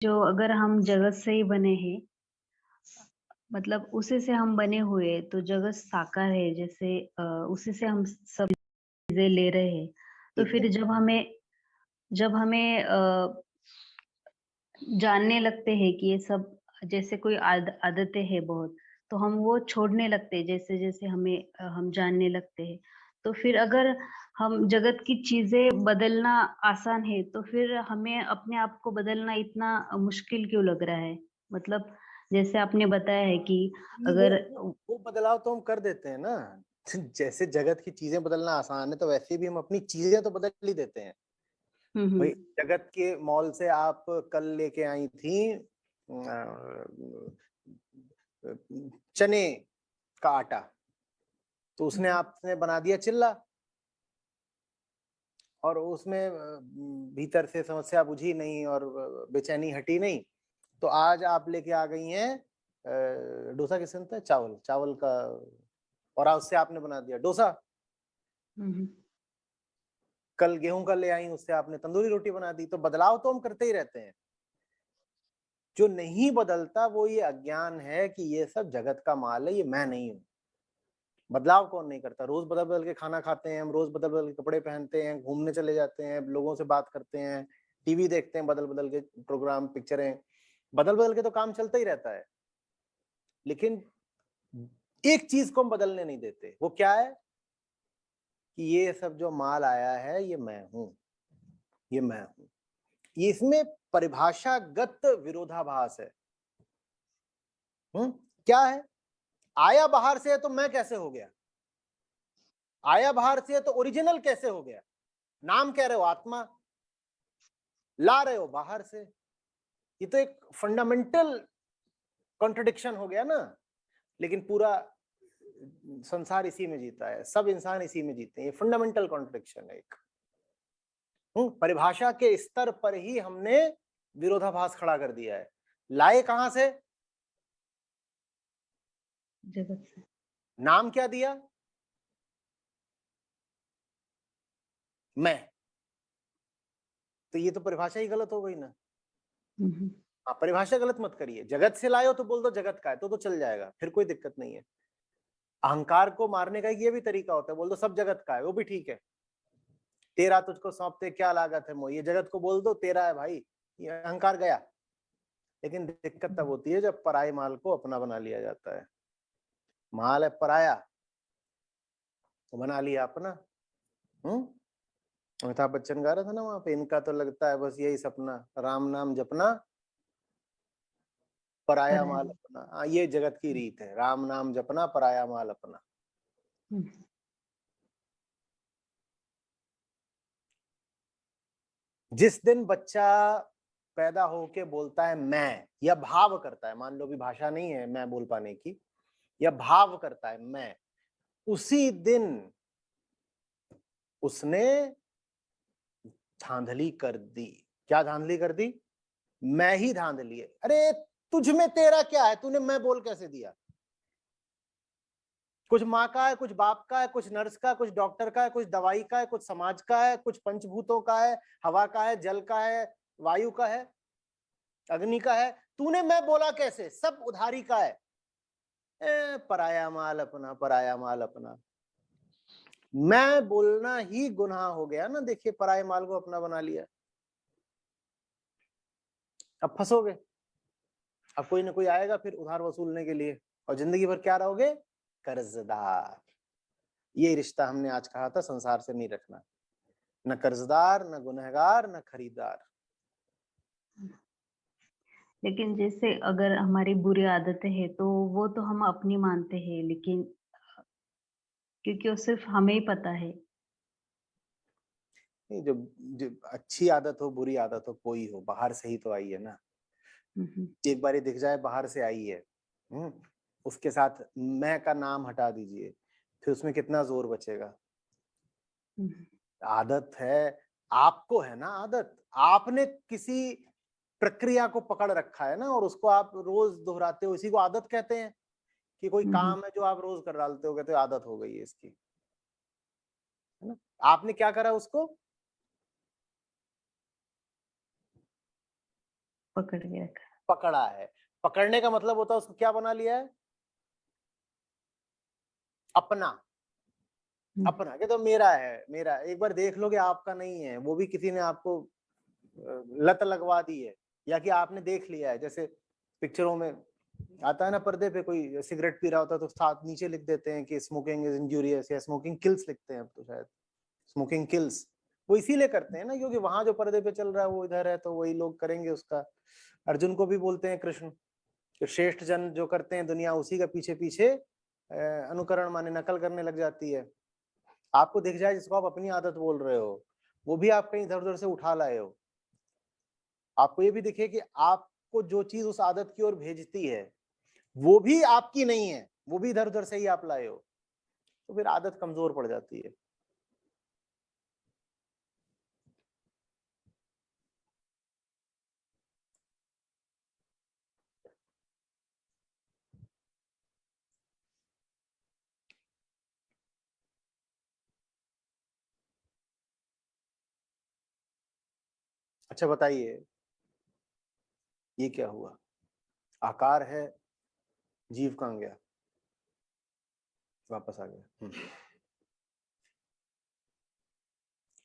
जो अगर हम जगत से ही बने हैं, मतलब उसी से हम बने हुए, तो जगत साकार है, जैसे उसी से हम सब चीज़ें ले रहे हैं। तो फिर एकदम। जब हमें जानने लगते हैं कि ये सब जैसे कोई आदतें हैं बहुत, तो हम वो छोड़ने लगते हैं जैसे-जैसे हम जानने लगते हैं। तो फिर अगर हम जगत की चीज़ें बदलना आसान है, तो फिर हमें अपने आप को बदलना इतना मुश्किल क्यों लग रहा है? मतलब जैसे आपने बताया है कि नहीं, वो अगर वो वो बदलाव तो हम कर देते हैं ना। जैसे जगत की चीज़ें बदलना आसान है, तो वैसे भी हम अपनी चीज़ें तो बदल ही देते हैं। हुँ, हुँ। भई जगत के मॉल से आप कल लेके आई थी अ, चने का आटा, तो हुँ, उसने हुँ। आपने बना दिया चिल्ला और उसमें भीतर से समस्या बुझी नहीं और बेचैनी हटी नहीं। तो आज आप लेके आ गई हैं डोसा किसे बनता है? चावल, चावल का और आज उससे आपने बना दिया डोसा। हुँ, हुँ। कल गेहूँ का ले आई, उससे आपने तंदूरी रोटी बना दी। तो बदलाव तो हम करते ही रहते हैं। जो नहीं बदलता वो ये अज्ञान है कि ये सब जगत का माल है, ये मैं नहीं हूँ। बदलाव कौन नहीं करता? रोज़ बदल-बदल के खाना खाते हैं, हम रोज़ बदल-बदल के कपड़े पहनते हैं, घूमने चले जाते हैं, लोगों से बात करते हैं, टीवी देखते हैं बदल-बदल के प्रोग्राम, पिक्चरें, बदल-बदल के तो काम चलता ही रहता है। लेकिन एक चीज़ को हम बदलने नहीं देते, वो क्या है? कि ये सब जो माल आया है, ये मैं हूँ, ये मैं हूँ। ये इसमें परिभाषागत विरोधाभास है। क्या है? आया बाहर से है तो मैं कैसे हो गया? आया बाहर से है तो ओरिजिनल कैसे हो गया? नाम कह रहे हो आत्मा, ला रहे हो बाहर से। ये तो एक फंडामेंटल कॉन्ट्रडिक्शन हो गया ना। लेकिन पूरा संसार इसी में जीता है, सब इंसान इसी में जीते हैं। ये फंडामेंटल कॉन्ट्रडिक्शन है एक। परिभाषा के स्तर पर ही हमने विरोधाभास खड़ा कर दिया है। लाए कहां से? जगत से। नाम क्या दिया? मैं। तो ये तो परिभाषा ही गलत हो गई ना। हुँ, हुँ। हाँ, परिभाषा गलत मत करिए। जगत से लाए हो तो बोल दो जगत का है, तो चल जाएगा, फिर कोई दिक्कत नहीं है। अहंकार को मारने का एक ये भी तरीका होता है, बोल दो सब जगत का है, वो भी ठीक है। तेरा तुझको सौंपते क्या लागत है मोह, ये जगत को बोल दो तेरा है भाई, ये अहंकार गया। लेकिन दिक्कत तब होती है जब पराये माल को अपना बना लिया जाता है। माल है पराया, तो बना लिया अपना। हम्म अमिताभ बच्चन गा रहा था ना वहां पे, इनका तो लगता है बस यही सपना, राम नाम जपना, पराया पराया माल है। अपना। हाँ, ये जगत की रीत है, राम नाम जपना, पराया माल अपना। हुँ। जिस दिन बच्चा पैदा होके बोलता है मैं, या भाव करता है, मान लो भी भाषा नहीं है मैं बोल पाने की, या भाव करता है मैं, उसी दिन उसने धांधली कर दी। क्या धांधली कर दी? मैं ही धांधली है। अरे तुझ में तेरा क्या है? तूने मैं बोल कैसे दिया? कुछ माँ का है, कुछ बाप का है, कुछ नर्स का, कुछ डॉक्टर का है, कुछ दवाई का है, कुछ समाज का है, कुछ पंचभूतों का है, हवा का है, जल का है, वायु का है, अग्नि का है। तूने मैं बोला कैसे? सब उधारी का है। पराया माल अपना, पराया माल अपना। मैं बोलना ही गुनाह हो गया ना। देखिए, पराये माल को अपना बना लिया, अब फंसोगे। अब कोई ना कोई आएगा फिर उधार वसूलने के लिए, और जिंदगी भर क्या रहोगे? कर्जदार। ये रिश्ता हमने आज कहा था संसार से नहीं रखना। न कर्जदार, न गुनहगार, न खरीदार। लेकिन जैसे अगर हमारी बुरी आदतें हैं, तो वो तो हम अपनी मानते हैं, लेकिन क्योंकि वो सिर्फ़ हमें ही पता है। नहीं, जो जो अच्छी आदत हो, बुरी आदत हो, कोई हो, बाहर से ही तो आई है ना। हुँ, हुँ। एक बार ये दिख जाए बाहर से आई है, हम्म उसके साथ मैं का नाम हटा दीजिए, फिर उसमें कितना जोर बचेगा? हुँ, हुँ। आदत है, आपको है ना आदत। आपने किसी प्रक्रिया को पकड़ रखा है ना, और उसको आप रोज दोहराते हो, इसी को आदत कहते हैं। कि कोई हुँ, हुँ। काम है जो आप रोज कर डालते हो, कहते हो आदत हो गई है इसकी, है ना। आपने क्या करा उसको? पकड़ के रखा। पकड़ा है। पकड़ने का मतलब होता है उसको क्या बना लिया है? अपना। हुँ, अपना कि तो मेरा है, मेरा। एक बार देख लो कि आपका नहीं है, वो भी किसी ने आपको लत लगवा दी है, या कि आपने देख लिया है। जैसे पिक्चरों में आता है ना, पर्दे पे कोई सिगरेट पी रहा होता है तो साथ नीचे लिख देते हैं कि स्मोकिंग इज इंजूरियस, या स्मोकिंग किल्स लिखते हैं अब तो शायद, स्मोकिंग किल्स। वो इसीलिए करते हैं ना, क्योंकि वहां जो पर्दे पे चल रहा है वो इधर है, तो वही लोग करेंगे उसका। अर्जुन को भी बोलते हैं कृष्ण कि श्रेष्ठ जन जो करते हैं दुनिया उसी का पीछे पीछे अनुकरण माने नकल करने लग जाती है। आपको दिख जाए जिसको आप अपनी आदत बोल रहे हो, वो भी आप कहीं इधर उधर से उठा लाए हो। आपको ये भी दिखे कि आपको जो चीज उस आदत की ओर भेजती है वो भी आपकी नहीं है, वो भी इधर उधर से ही आप लाए हो, तो फिर आदत कमजोर पड़ जाती है। अच्छा बताइए, ये क्या हुआ? आकार है, जीव कहाँ गया? वापस आ गया।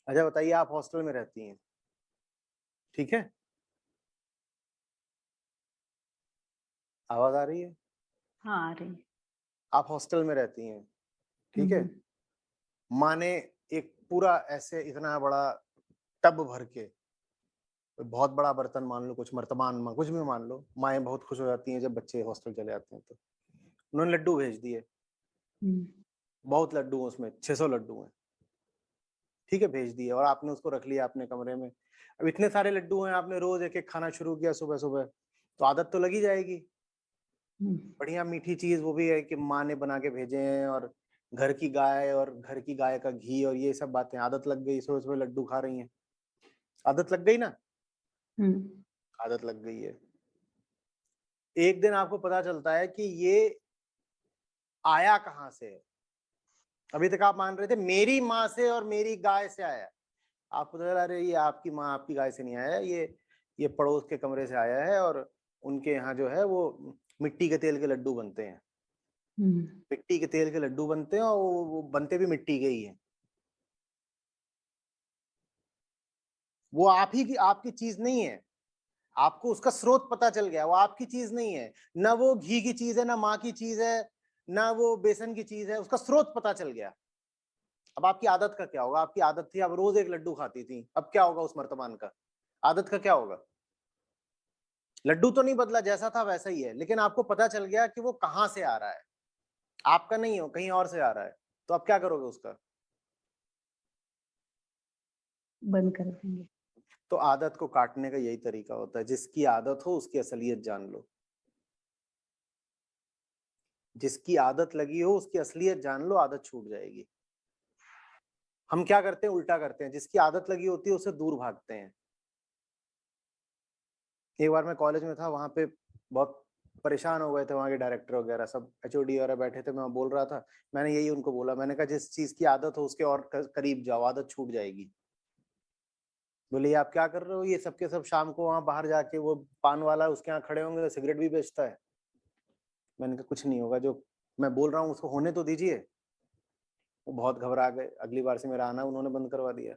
अच्छा बताइए, आप हॉस्टल में रहती हैं, ठीक है? आवाज आ रही है? हाँ, आ रही है। आप हॉस्टल में रहती हैं, हुँ, ठीक है? हुँ, माँ ने एक पूरा ऐसे इतना बड़ा टब भर के, कोई बहुत बड़ा बर्तन मान लो, कुछ मर्तबान कुछ भी मान लो, माएँ बहुत खुश हो जाती हैं जब बच्चे हॉस्टल चले आते हैं तो। उन्होंने लड्डू भेज दिए, हुँ, बहुत लड्डू हैं उसमें, 600 लड्डू हैं, ठीक है? भेज दिए और आपने उसको रख लिया अपने कमरे में। अब इतने सारे लड्डू हैं, आपने रोज एक-एक खाना शुरू किया सुबह-सुबह, तो आदत तो लगी जाएगी। हुँ, बढ़िया मीठी चीज़ वो भी है कि माँ ने बना के भेजे हैं, और घर की गाय और घर की गाय का घी और ये सब बातें, आदत लग गई, सुबह-सुबह लड्डू खा रही हैं। आदत लग गई ना? हुँ, आदत लग गई है। एक दिन आपको पता चलता है कि ये आया कहाँ से है? अभी तक आप मान रहे थे मेरी माँ से और मेरी गाय से आया। आपको पता चला अरे ये आपकी माँ आपकी गाय से नहीं आया, ये पड़ोस के कमरे से आया है, और उनके यहाँ जो है वो मिट्टी के तेल के लड्डू बनते हैं। हुँ, मिट्टी के तेल के लड्डू बनते हैं, और वो बनते भी मिट्टी के ही हैं। वो आप ही की आपकी चीज़ नहीं है। आपको उसका स्रोत पता चल गया, वो आपकी चीज़ नहीं है। ना वो घी की चीज़ है, ना माँ की चीज़ है, ना वो बेसन की चीज़ है, उसका स्रोत पता चल गया। अब आपकी आदत का क्या होगा? आपकी आदत थी आप रोज़ 1 लड्डू खाती थी, अब क्या होगा उस मर्तबान का? आदत का क्या होगा? लड्डू तो नहीं बदला, जैसा था वैसा ही है, लेकिन आपको पता चल गया कि वो कहाँ से आ रहा है। आपका नहीं हो, कहीं और से आ रहा है। तो आप क्या करोगे उसका? बंद कर देंगे। तो आदत को काटने का यही तरीका होता है, जिसकी आदत हो उसकी असलियत जान लो। जिसकी आदत लगी हो उसकी असलियत जान लो, आदत छूट जाएगी। हम क्या करते हैं? उल्टा करते हैं, जिसकी आदत लगी होती है उससे दूर भागते हैं। एक बार मैं कॉलेज में था, वहाँ पे बहुत परेशान हो गए थे वहाँ के डायरेक्टर वगैरह, सब एचओडी वगैरह बैठे थे, मैं बोल रहा था। मैंने यही उनको बोला, मैंने कहा जिस चीज़ की आदत हो उसके और करीब जाओ, आदत छूट जाएगी। बोले ये आप क्या कर रहे हो? ये सबके सब शाम को वहाँ बाहर जाके वो पान वाला उसके यहाँ खड़े होंगे, सिगरेट भी बेचता है। मैंने कहा कुछ नहीं होगा, जो मैं बोल रहा हूँ उसको होने तो दीजिए। वो बहुत घबरा गए, अगली बार से मेरा आना उन्होंने बंद करवा दिया।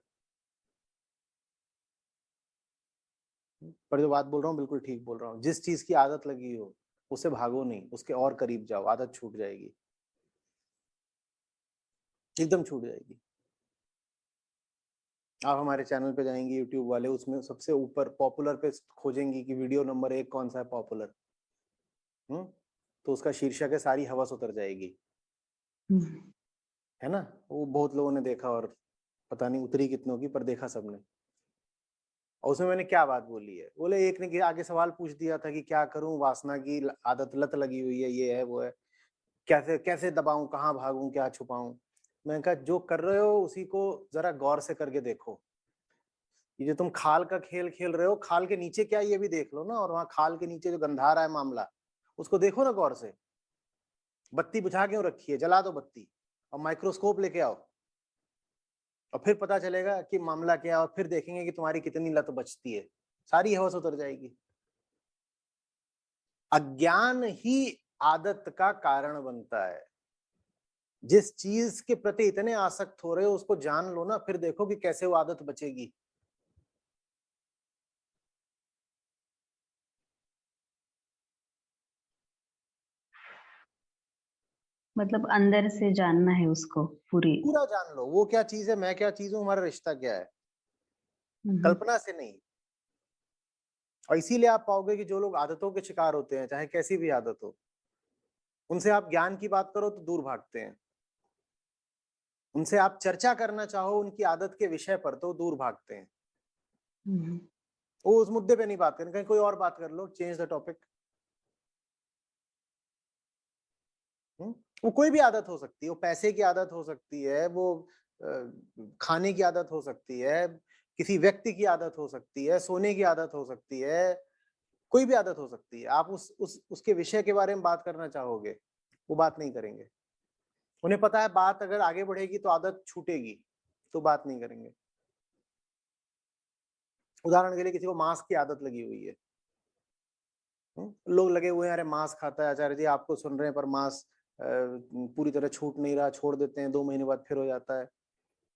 पर जो बात बोल रहा हूँ बिल्कुल ठीक बोल रहा हूँ, जिस चीज की आदत लगी हो उससे भागो नहीं, उसके और करीब जाओ, आदत छूट जाएगी, एकदम छूट जाएगी। आप हमारे चैनल पे जाएंगे यूट्यूब वाले, उसमें सबसे ऊपर पॉपुलर पे खोजेंगी कि वीडियो नंबर 1 कौन सा है पॉपुलर, तो उसका शीर्षक है सारी हवस उतर जाएगी, हुँ, है ना? वो बहुत लोगों ने देखा, और पता नहीं उतरी कितनों की, पर देखा सबने। और उसमें मैंने क्या बात बोली है? बोले एक ने आगे सवाल पूछ दिया था कि क्या करूं, वासना की आदत लत लगी हुई है, ये है वो है, कैसे कैसे दबाऊं, कहाँ भागूं, क्या छुपाऊं? मैंने कहा जो कर रहे हो उसी को जरा गौर से करके देखो। ये जो तुम खाल का खेल खेल रहे हो, खाल के नीचे क्या है ये भी देख लो ना, और वहां खाल के नीचे जो गंधा रहा है मामला, उसको देखो ना गौर से। बत्ती बुझा क्यों रखी है? जला दो बत्ती और माइक्रोस्कोप लेके आओ, और फिर पता चलेगा कि मामला क्या है, और फिर देखेंगे कि तुम्हारी कितनी लत बचती है, सारी हवस उतर जाएगी। अज्ञान ही आदत का कारण बनता है। जिस चीज के प्रति इतने आसक्त हो रहे हो उसको जान लो ना, फिर देखो कि कैसे वो आदत बचेगी। मतलब अंदर से जानना है उसको पूरी। पूरा जान लो वो क्या चीज है, मैं क्या चीज हूं, हमारा रिश्ता क्या है, कल्पना से नहीं। और इसीलिए आप पाओगे कि जो लोग आदतों के शिकार होते हैं, चाहे कैसी भी आदत हो, उनसे आप ज्ञान की बात करो तो दूर भागते हैं। उनसे आप चर्चा करना चाहो उनकी आदत के विषय पर तो दूर भागते हैं। हम्म। वो उस मुद्दे पे नहीं बात करें, कहीं कोई और बात कर लो, चेंज द टॉपिक। वो कोई भी आदत हो सकती है, वो पैसे की आदत हो सकती है, वो खाने की आदत हो सकती है, किसी व्यक्ति की आदत हो सकती है, सोने की आदत हो सकती है, कोई भी आदत हो सकती है। आप उसके विषय के बारे में बात करना चाहोगे, वो बात नहीं करेंगे। उन्हें पता है बात अगर आगे बढ़ेगी तो आदत छूटेगी, तो बात नहीं करेंगे। उदाहरण के लिए किसी को मांस की आदत लगी हुई है, लोग लगे हुए हैं, अरे मांस खाता है आचार्य जी, आपको सुन रहे हैं पर मांस पूरी तरह छूट नहीं रहा, छोड़ देते हैं 2 महीने बाद फिर हो जाता है।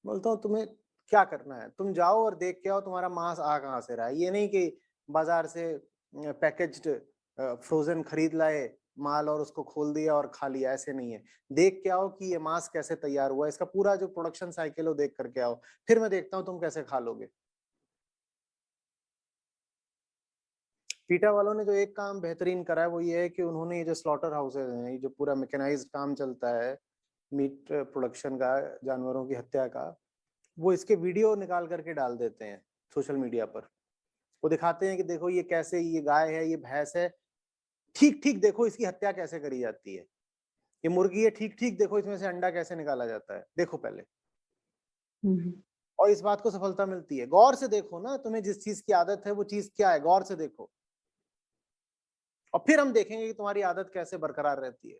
बोलता हूँ तुम्हें क्या करना है, तुम जाओ और देख के आओ तुम्हारा मांस आ कहाँ से रहा है। ये नहीं कि बाजार से पैकेज्ड फ्रोजन खरीद लाए माल और उसको खोल दिया और खा लिया, ऐसे नहीं है। देख के आओ कि ये मांस कैसे तैयार हुआ, इसका पूरा जो प्रोडक्शन साइकिल हो देख करके आओ, फिर मैं देखता हूँ तुम कैसे खा लोगे। पीटा वालों ने जो एक काम बेहतरीन करा है वो ये है कि उन्होंने ये जो स्लॉटर हाउसेज हैं, ये जो पूरा मैकेनाइज्ड काम चलता है मीट प्रोडक्शन का, जानवरों की हत्या का, वो इसके वीडियो निकाल करके डाल देते हैं सोशल मीडिया पर। वो दिखाते हैं कि देखो ये कैसे, ये गाय है, ये भैंस है, ठीक ठीक देखो इसकी हत्या कैसे करी जाती है, ये मुर्गी है, ठीक ठीक देखो इसमें से अंडा कैसे निकाला जाता है, देखो पहले। हम्म। और इस बात को सफलता मिलती है। गौर से देखो ना, तुम्हें जिस चीज की आदत है वो चीज क्या है, गौर से देखो, और फिर हम देखेंगे कि तुम्हारी आदत कैसे बरकरार रहती है।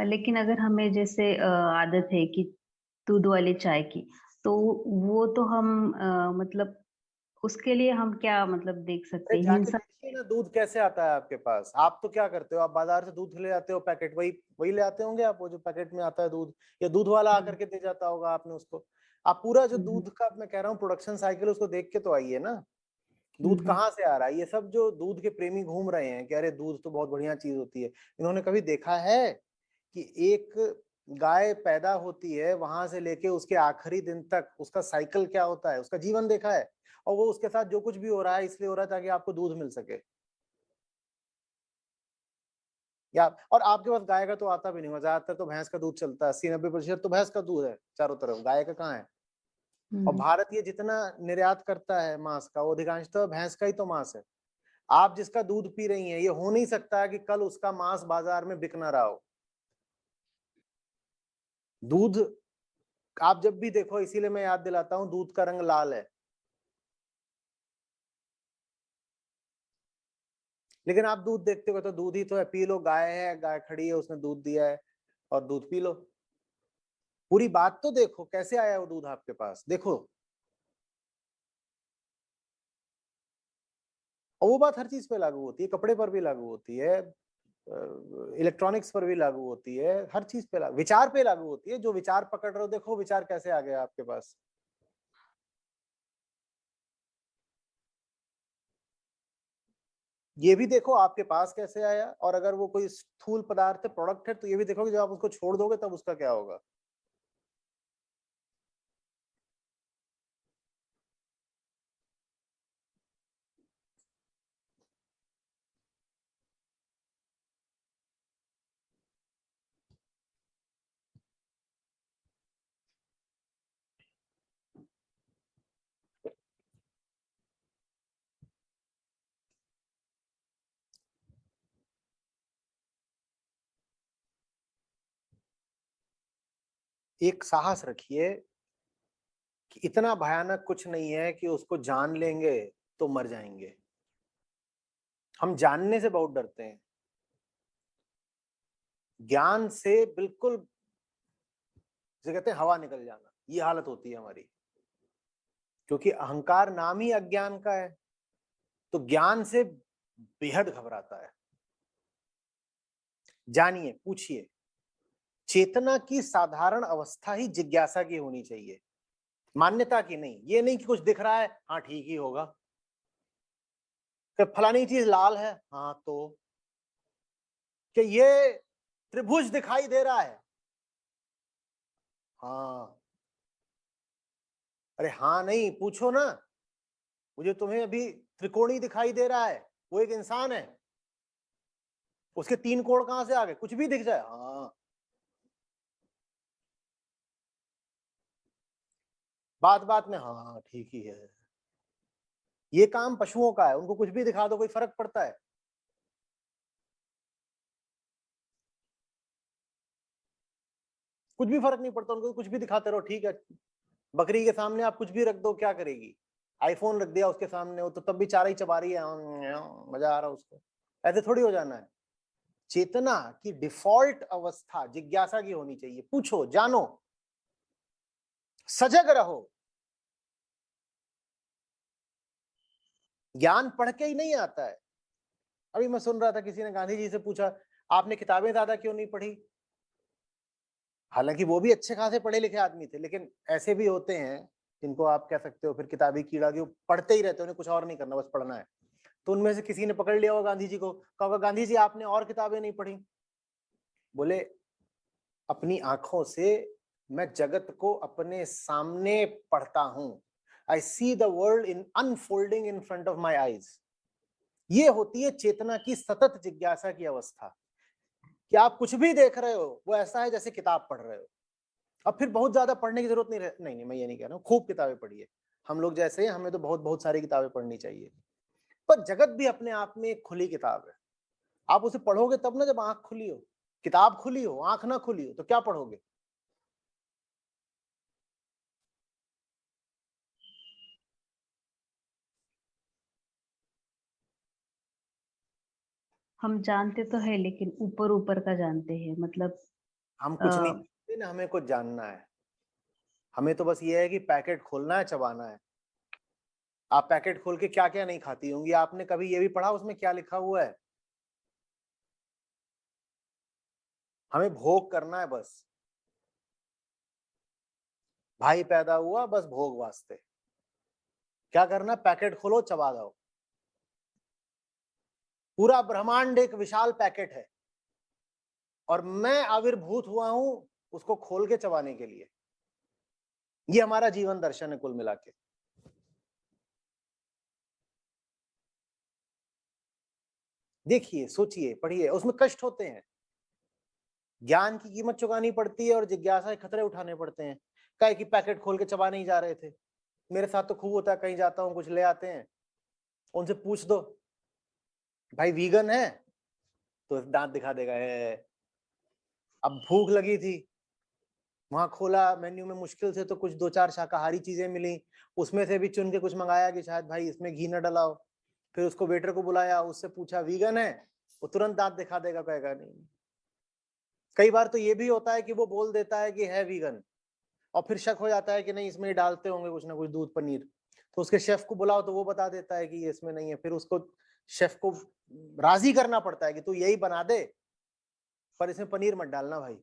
लेकिन अगर हमें जैसे आदत है कि दूध वाली चाय की, तो वो तो हम मतलब उसके लिए हम क्या मतलब देख अरे सकते हैं, जाके हिंसा। देखिए ना दूध कैसे आता है आपके पास। आप तो क्या करते हो, आप बाजार से दूध ले आते हो पैकेट, वही वही ले आते होंगे आप, वो जो पैकेट में आता है दूध, या दूध वाला हम्म। आकर के दे जाता होगा आपने उसको। आप पूरा जो हम्म। दूध का मैं कह रहा हूँ प्रोडक्शन साइकिल, उसको देख के तो आइए ना। दूध हम्म। कहाँ से आ रहा है, ये सब जो दूध के प्रेमी घूम रहे हैं कि अरे दूध तो बहुत बढ़िया चीज होती है, इन्होंने कभी देखा है कि एक गाय पैदा होती है वहां से लेके उसके आखिरी दिन तक उसका साइकिल क्या होता है, उसका जीवन देखा है? और वो उसके साथ जो कुछ भी हो रहा है इसलिए हो रहा है ताकि आपको दूध मिल सके। या और आपके पास गाय का तो आता भी नहीं होगा, ज्यादातर तो भैंस का दूध चलता है, 80-90% तो भैंस का दूध है चारों तरफ, गाय का कहाँ है। और हम्म। भारत ये जितना निर्यात करता है मांस का, वो अधिकांशतः भैंस का ही तो मांस है। आप जिसका दूध पी रही हैं, ये हो नहीं सकता है कि कल उसका मांस बाजार में बिक ना रहा हो। दूध आप जब भी देखो, इसीलिए मैं याद दिलाता हूं, दूध का रंग लाल है। लेकिन आप दूध देखते हो तो दूध ही तो है, पी लो, गाय है, गाय खड़ी है, उसने दूध दिया है और दूध पी लो। पूरी बात तो देखो, कैसे आया वो दूध आपके पास, देखो। और वो बात हर चीज पे लागू होती है, कपड़े पर भी लागू होती है, इलेक्ट्रॉनिक्स पर भी लागू होती है, हर चीज पे लागू, विचार पे लागू होती है। जो विचार पकड़ रहे हो, देखो विचार कैसे आ गया आपके पास। ये भी देखो आपके पास कैसे आया, और अगर वो कोई स्थूल पदार्थ प्रोडक्ट है तो ये भी देखो कि जब आप उसको छोड़ दोगे तब उसका क्या होगा। एक साहस रखिए कि इतना भयानक कुछ नहीं है कि उसको जान लेंगे तो मर जाएंगे। हम जानने से बहुत डरते हैं, ज्ञान से बिल्कुल, जिसे कहते हैं हवा निकल जाना, ये हालत होती है हमारी। क्योंकि अहंकार नाम ही अज्ञान का है, तो ज्ञान से बेहद घबराता है। जानिए, पूछिए, चेतना की साधारण अवस्था ही जिज्ञासा की होनी चाहिए, मान्यता की नहीं। ये नहीं कि कुछ दिख रहा है, हाँ ठीक ही होगा, कि फलानी चीज लाल है, हाँ तो, कि ये त्रिभुज दिखाई दे रहा है, हाँ, अरे हाँ नहीं, पूछो ना, मुझे तुम्हें अभी त्रिकोणी दिखाई दे रहा है, वो एक इंसान है, उसके 3 कोण कहां से आ गए, कुछ भी दिख जाए, हाँ। बात बात में हाँ ठीक ही है। ये काम पशुओं का है, उनको कुछ भी दिखा दो, कोई फर्क पड़ता है? कुछ भी फर्क नहीं पड़ता उनको, कुछ भी दिखाते रहो, ठीक है। बकरी के सामने आप कुछ भी रख दो, क्या करेगी? आईफोन रख दिया उसके सामने, वो तो तब भी चारा ही चबा रही है, मजा आ रहा है उसको। ऐसे थोड़ी हो जाना है। चेतना की डिफॉल्ट अवस्था जिज्ञासा की होनी चाहिए। पूछो, जानो, सजग रहो। ज्ञान पढ़ के ही नहीं आता है। अभी मैं सुन रहा था, किसी ने गांधी जी से पूछा, आपने किताबें ज्यादा क्यों नहीं पढ़ी? हालांकि वो भी अच्छे खासे पढ़े लिखे आदमी थे, लेकिन ऐसे भी होते हैं जिनको आप कह सकते हो फिर किताबी कीड़ा, की पढ़ते ही रहते हैं, उन्हें कुछ और नहीं करना, बस पढ़ना है। तो उनमें से किसी ने पकड़ लिया होगा गांधी जी को, कहा होगा, गांधी जी आपने और किताबें नहीं पढ़ी? बोले, अपनी आंखों से मैं जगत को अपने सामने पढ़ता हूं। I see the world in unfolding in front of my eyes. ये होती है चेतना की सतत जिज्ञासा की अवस्था, कि आप कुछ भी देख रहे हो वो ऐसा है जैसे किताब पढ़ रहे हो। अब फिर बहुत ज्यादा पढ़ने की जरूरत नहीं नहीं नहीं, मैं ये नहीं कह रहा हूँ, खूब किताबें पढ़िए। हम लोग जैसे हैं, हमें तो बहुत बहुत सारी किताबें पढ़नी चाहिए। पर जगत भी अपने आप में एक खुली किताब है। आप उसे पढ़ोगे तब ना, जब आंख खुली हो। किताब खुली हो, आंख ना खुली हो, तो क्या पढ़ोगे? हम जानते तो है, लेकिन ऊपर ऊपर का जानते हैं, मतलब हम अ, कुछ नहीं जानते ना, हमें कुछ जानना है। हमें तो बस ये है कि पैकेट खोलना है, चबाना है। आप पैकेट खोल के क्या क्या नहीं खाती होंगी, आपने कभी ये भी पढ़ा उसमें क्या लिखा हुआ है? हमें भोग करना है बस। भाई पैदा हुआ बस भोग वास्ते। क्या करना? पैकेट खोलो, चबा दो। पूरा ब्रह्मांड एक विशाल पैकेट है, और मैं आविर्भूत हुआ हूं उसको खोल के चबाने के लिए। ये हमारा जीवन दर्शन है कुल मिला के। देखिए, सोचिए, पढ़िए, उसमें कष्ट होते हैं। ज्ञान की कीमत चुकानी पड़ती है और जिज्ञासा के खतरे उठाने पड़ते हैं। काहे कि पैकेट खोल के चबा नहीं जा रहे थे। मेरे साथ तो खूब होता है, कहीं जाता हूँ, कुछ ले आते हैं, उनसे पूछ दो, भाई वीगन है? तो दांत दिखा देगा है। अब भूख लगी थी, वहां खोला मेन्यू में, मुश्किल से तो कुछ 2-4 शाकाहारी चीजें मिली, उसमें से भी चुन के कुछ मंगाया कि शायद भाई इसमें घी न डलाओ। फिर उसको वेटर को बुलाया, उससे पूछा वीगन है? वो तुरंत दांत दिखा देगा, कहेगा नहीं। कई बार तो ये भी होता है कि वो बोल देता है कि है वीगन, और फिर शक हो जाता है कि नहीं, इसमें डालते होंगे कुछ ना कुछ, दूध पनीर। तो उसके शेफ को बुलाओ तो वो बता देता है कि ये इसमें नहीं है। फिर उसको, शेफ को राजी करना पड़ता है कि तू यही बना दे, पर इसमें पनीर मत डालना भाई।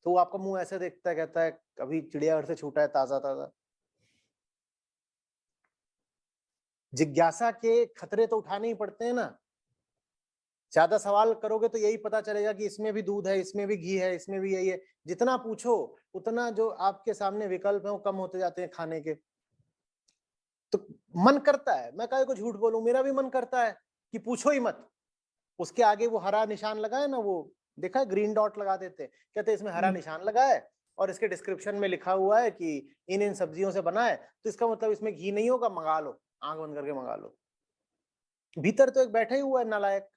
तो वो आपका मुंह ऐसे देखता है, कहता है अभी चिड़ियाघर से छूटा है, ताजा ताजा। जिज्ञासा के खतरे तो उठाने ही पड़ते हैं ना। ज्यादा सवाल करोगे तो यही पता चलेगा कि इसमें भी दूध है, इसमें भी घी है, इसमें भी यही है। जितना पूछो उतना जो आपके सामने विकल्प है वो कम होते जाते हैं खाने के। तो मन करता है, मैं काहे को झूठ बोलूं, मेरा भी मन करता है कि पूछो ही मत। उसके आगे वो हरा निशान लगा है ना, वो देखा है, ग्रीन डॉट लगा देते, कहते हैं इसमें हरा निशान लगा है और इसके डिस्क्रिप्शन में लिखा हुआ है कि इन इन सब्जियों से बना है, तो इसका मतलब इसमें घी नहीं होगा, मंगा लो, आंख बंद करके मंगा लो। भीतर तो एक बैठा ही हुआ है नालायक,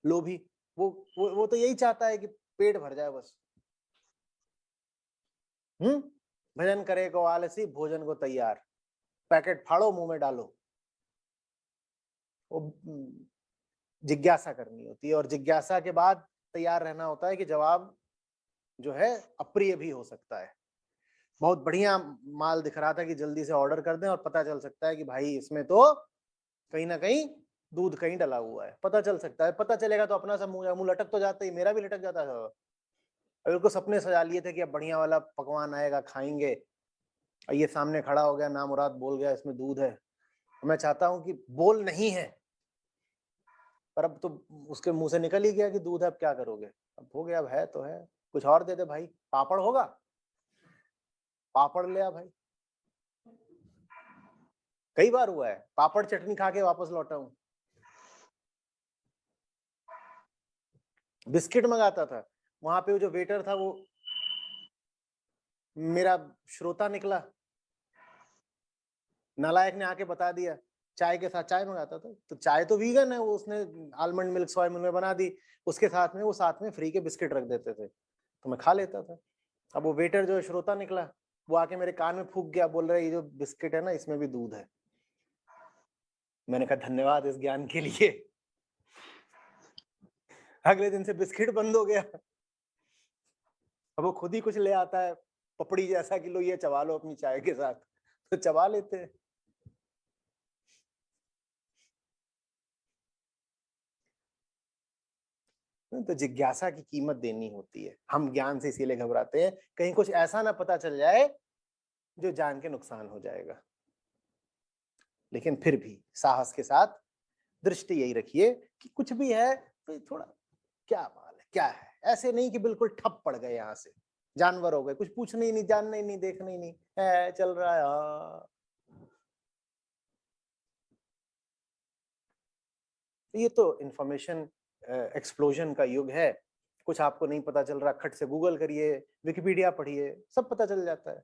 लोभी। वो तो यही चाहता है कि पेट भर जाए बस। हम्म। भजन करे को आलसी, भोजन को तैयार। पैकेट फाड़ो, मुंह में डालो। वो जिज्ञासा करनी होती है, और जिज्ञासा के बाद तैयार रहना होता है कि जवाब जो है अप्रिय भी हो सकता है। बहुत बढ़िया माल दिख रहा था कि जल्दी से ऑर्डर कर दें, और पता चल सकता है कि भाई इसमें तो कहीं ना कहीं दूध कहीं डला हुआ है। पता चल सकता है, पता चलेगा तो अपना सब मुंह लटक तो जाता ही, मेरा भी लटक जाता था। अगर को सपने सजा लिए थे कि अब बढ़िया वाला पकवान आएगा, खाएंगे, और ये सामने खड़ा हो गया, नामुराद बोल गया इसमें दूध है। मैं चाहता हूं कि बोल नहीं है, पर अब तो उसके मुंह से निकल ही गया कि दूध है, अब क्या करोगे? अब हो गया, अब है तो है, कुछ और दे दे भाई, पापड़ होगा, पापड़ ले आ भाई। कई बार हुआ है, पापड़ चटनी खा के वापस लौटा हूं। बिस्किट मंगाता था, वहां पे वो जो वेटर था वो मेरा श्रोता निकला, नालायक ने आके बता दिया। चाय के साथ चाय मंगाता था, तो चाय तो वीगन है, वो उसने आलमंड मिल्क सोया मिल्क में बना दी, उसके साथ में वो साथ में फ्री के बिस्किट रख देते थे, तो मैं खा लेता था। अब वो वेटर जो श्रोता निकला, वो आके मेरे कान में फूंक गया, बोल रहा है ये जो बिस्किट है ना, इसमें भी दूध है। मैंने कहा धन्यवाद इस ज्ञान के लिए। अगले दिन से बिस्किट बंद हो गया। अब वो खुद ही कुछ ले आता है पपड़ी जैसा कि लो ये चबा लो अपनी चाय के साथ, तो चबा लेते हैं। तो जिज्ञासा की कीमत देनी होती है। हम ज्ञान से इसीलिए घबराते हैं, कहीं कुछ ऐसा ना पता चल जाए जो जान के नुकसान हो जाएगा। लेकिन फिर भी साहस के साथ दृष्टि यही रखिए कि कुछ भी है तो थोड़ा क्या माल है, क्या है, ऐसे नहीं कि बिल्कुल ठप पड़ गए, यहां से जानवर हो गए, कुछ पूछना ही नहीं, जानना ही नहीं, देखना ही नहीं, है चल रहा है। हाँ, ये तो इंफॉर्मेशन एक्सप्लोजन का युग है। कुछ आपको नहीं पता चल रहा, खट से गूगल करिए, विकिपीडिया पढ़िए, सब पता चल जाता है।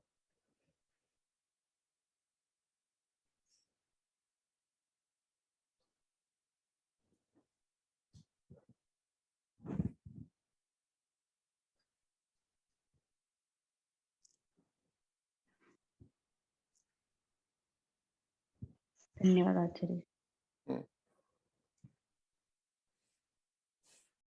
धन्यवाद आचार्य।